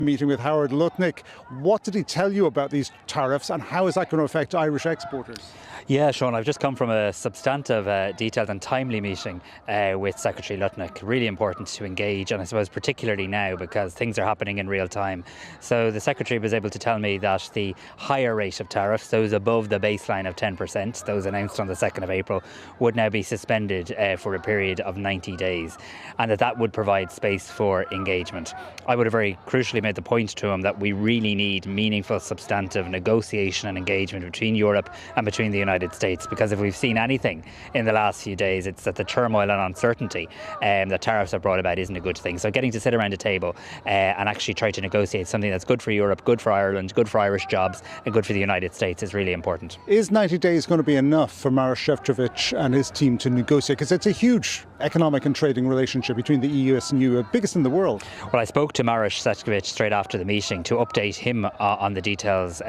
Meeting with Howard Lutnick. What did he tell you about these tariffs and how is that going to affect Irish exporters? Yeah, Sean, I've just come from a substantive, detailed and timely meeting with Secretary Lutnick. Really important to engage, and I suppose particularly now because things are happening in real time. So the Secretary was able to tell me that the higher rate of tariffs, those above the baseline of 10%, those announced on the 2nd of April, would now be suspended for a period of 90 days, and that would provide space for engagement. I would have very crucially made the point to him that we really need meaningful, substantive negotiation and engagement between Europe and between the United States, because if we've seen anything in the last few days, it's that the turmoil and uncertainty that tariffs have brought about isn't a good thing. So getting to sit around a table and actually try to negotiate something that's good for Europe, good for Ireland, good for Irish jobs and good for the United States is really important. Is 90 days going to be enough for Maroš Šefčovič and his team to negotiate? Because it's a huge economic and trading relationship between the EU and EU, biggest in the world. Well, I spoke to Maroš Šefčovič straight after the meeting to update him on the details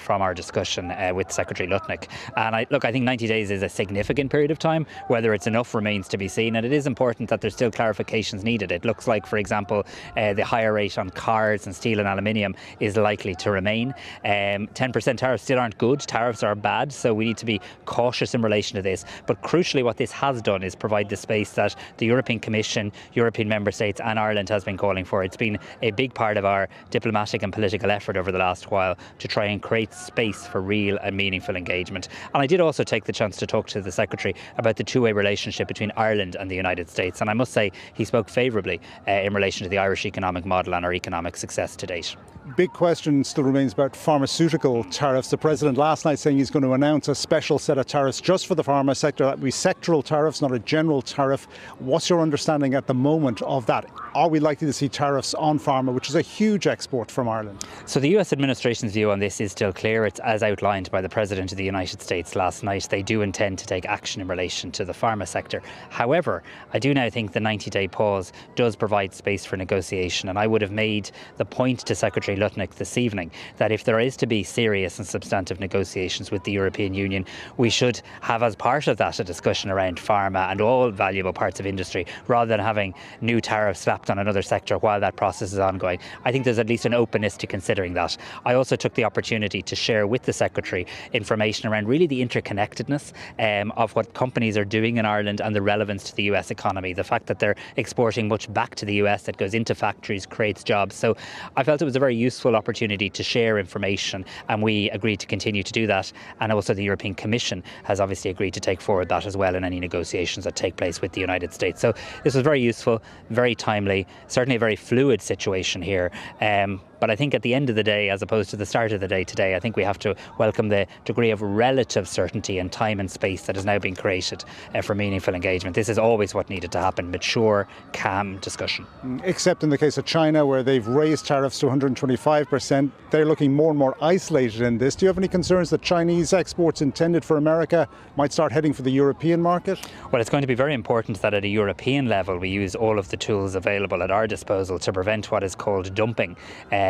from our discussion with Secretary Lutnick. And I think 90 days is a significant period of time. Whether it's enough remains to be seen, and it is important that there's still clarifications needed. It looks like, for example, the higher rate on cars and steel and aluminium is likely to remain. 10% tariffs still aren't good. Tariffs are bad, so we need to be cautious in relation to this. But crucially, what this has done is provide the space that the European Commission, European member states and Ireland has been calling for. It's been a big part of our diplomatic and political effort over the last while to try and create space for real and meaningful engagement. And I did also take the chance to talk to the Secretary about the two-way relationship between Ireland and the United States. And I must say he spoke favourably in relation to the Irish economic model and our economic success to date. Big question still remains about pharmaceutical tariffs. The President last night saying he's going to announce a special set of tariffs just for the pharma sector. That would be sectoral tariffs, not a general tariff. What's your understanding at the moment of that? Are we likely to see tariffs on pharma, which is a huge export from Ireland? So the US administration's view on this is still clear. It's as outlined by the President of the United States last night. They do intend to take action in relation to the pharma sector. However, I do now think the 90-day pause does provide space for negotiation, and I would have made the point to Secretary Lutnick this evening that if there is to be serious and substantive negotiations with the European Union, we should have as part of that a discussion around pharma and all valuable parts of industry, rather than having new tariffs slapped on another sector while that process is ongoing. I think there's at least an openness to considering that. I also took the opportunity to share with the Secretary information around really the interconnectedness of what companies are doing in Ireland and the relevance to the US economy. The fact that they're exporting much back to the US that goes into factories, creates jobs. So I felt it was a very useful opportunity to share information, and we agreed to continue to do that. And also the European Commission has obviously agreed to take forward that as well in any negotiations that take place with the United States. So this was very useful, very timely, certainly a very fluid situation here. But I think at the end of the day, as opposed to the start of the day today, I think we have to welcome the degree of relative certainty and time and space that has now been created for meaningful engagement. This is always what needed to happen: mature, calm discussion. Except in the case of China, where they've raised tariffs to 125%, they're looking more and more isolated in this. Do you have any concerns that Chinese exports intended for America might start heading for the European market? Well, it's going to be very important that at a European level we use all of the tools available at our disposal to prevent what is called dumping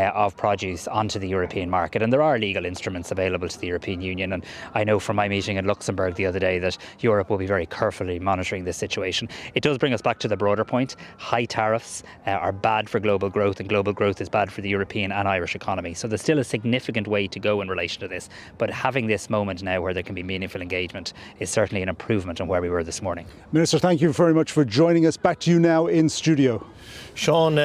of produce onto the European market. And there are legal instruments available to the European Union. And I know from my meeting in Luxembourg the other day that Europe will be very carefully monitoring this situation. It does bring us back to the broader point. High tariffs are bad for global growth, and global growth is bad for the European and Irish economy. So there's still a significant way to go in relation to this. But having this moment now where there can be meaningful engagement is certainly an improvement on where we were this morning. Minister, thank you very much for joining us. Back to you now in studio. Sean,